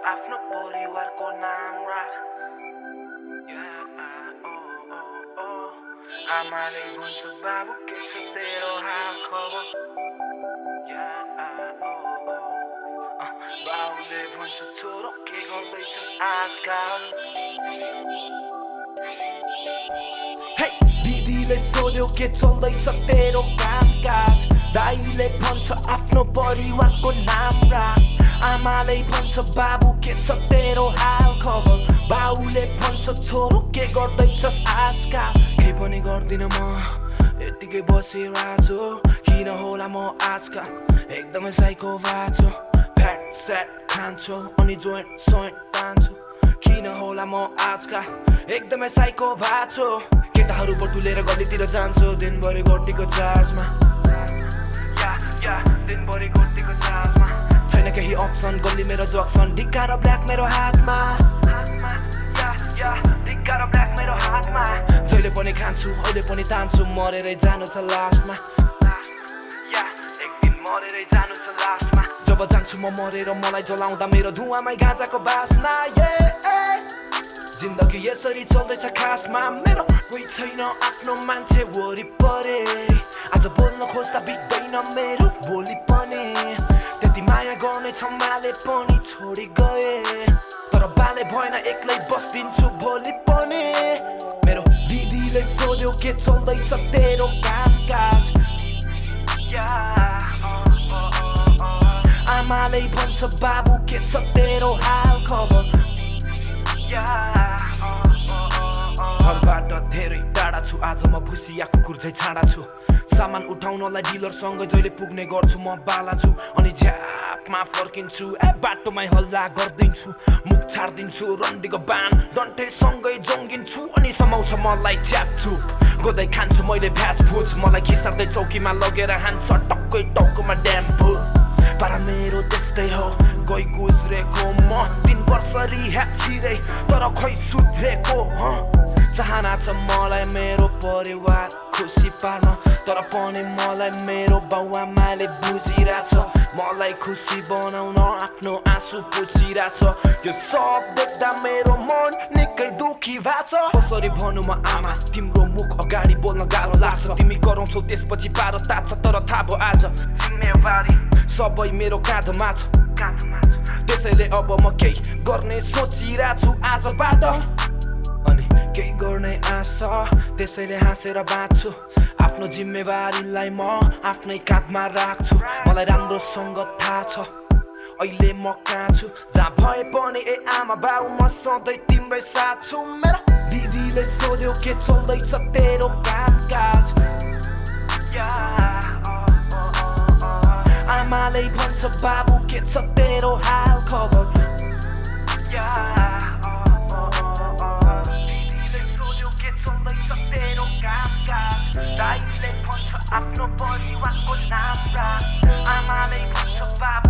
आफ्नो परिवारको नाम राख। आमाले भन्छ बाबु के छ तेरो हाल खबर। बाबुले भन्छ छोरो के गर्दैछस् आजकल। हे दिदीले सोध्यो के चल्दैछ तेरो कामकाज। दाइले भन्छ आफ्नो परिवारको नाम राख। आमाले भन्छ बाबु के छ तेरो हाल खबर। बाउले भन्छ छोरो के गर्दैछस् आजकल। केही पनि गर्दिन म यतिकै बसिरहेछु। किन होला म आजकल एकदमै साइको भएको। फ्याट स्याट खान्छु अनि जोइन्ट सोइन्ट तान्छु। किन होला म आजकल एकदमै साइको भएको। केटाहरू बटुलेर गल्लीतिर जान्छु दिनभरि गोटीको चार्जमा। दिनभरि गोटीको चार्जमा। छैन केही अप्सन गल्ली मेरो जक्सन। ढिक्का र ब्ल्याक मेरो हातमा। ढिक्का र ब्ल्याक मेरो हातमा। जहिले पनि खान्छु अहिले पनि तान्छु। मरेरै जानु छ लास्टमा। एक दिन मरेरै जानु छ लास्टमा। जब जान्छु म मरेर मलाई जलाउँदा मेरो धुवामै गाँजाको बास्ना। जिन्दगी यसरी चल्दैछ खासमा। मेरो कोही छैन आफ्नो मान्छे वरिपरि। आज बोल्न खोज्दा बित्दैन मेरो बोली पनि। त्यति माया गर्ने छम्माले पनि छोडी गए। तर बाले भएन एक्लै बस्दिन्छु भोलि पनि। मेरो दिदीले सोध्यो के चल्दैछ तेरो कामकाज। आमाले भन्छ बाबु के छ तेरो हाल खबर। घरबाट धेरै टाढा छु आज म भुसिया कुकुर झै छाडा छु। सामान उठाउनलाई डिलरसँग जहिले पुग्ने गर्छु म बालाजु। अनि झ्यापमा फर्किन्छु बाटोमै हल्ला गरिदिन्छु। मुख छाड्दिन्छु रन्डीको बान डन्ठेसँगै जङ्गिन्छु। अनि समाउँछ मलाई च्याप्छु गोदै खान्छु मैले भ्याज भुज। मलाई खिसार्दै चौकीमा लगेर हान्छ टक्कै टाउकोमा ड्याम्पु। पारा मेरो त्यस्तै हो गई गुज्रेको म 3 वर्ष रिह्याब छिरै तर खै सुध्रेको। चाहना छ मलाई मेरो परिवार खुसी पार्न। तर पनि मलाई मेरो बाउआमाले बुझिरहेछ। मलाई खुसी बनाउन आफ्नो आँसु पुछिरहेछ। यो सब देख्दा मेरो मन निकै दुखी भएको छ। कसरी भनौँ म आमा तिम्रो मुख अगाडि बोल्न गाह्रो लाग्छ। तिमी कराउँछौ त्यसपछि पारो तात्छ तर थाहा भयो आज जिम्मेवारी सबै मेरो काँधमा छ। त्यसैले अब म केही गर्ने सोचिरहेछु आजबाट। अनि केही गर्ने आशा त्यसैले हाँसेर बाँच्छु। आफ्नो जिम्मेवारीलाई म आफ्नै काँधमा राख्छु। मलाई राम्रोसँग थाहा छ अहिले म कहाँ छु। जहाँ भए पनि आमा बाउ म सधैँ तिम्रै साथ छु। मेरो दिदीले सोध्यो के चल्दैछ तेरो कामकाज। आमाले भन्छ बाबु के छ तेरो हाल खबर। दिदीले सोध्यो के चल्दैछ तेरो कामकाज। दाइले भन्छ आफ्नो परिवारको नाम राख। आमाले भन्छ बाबु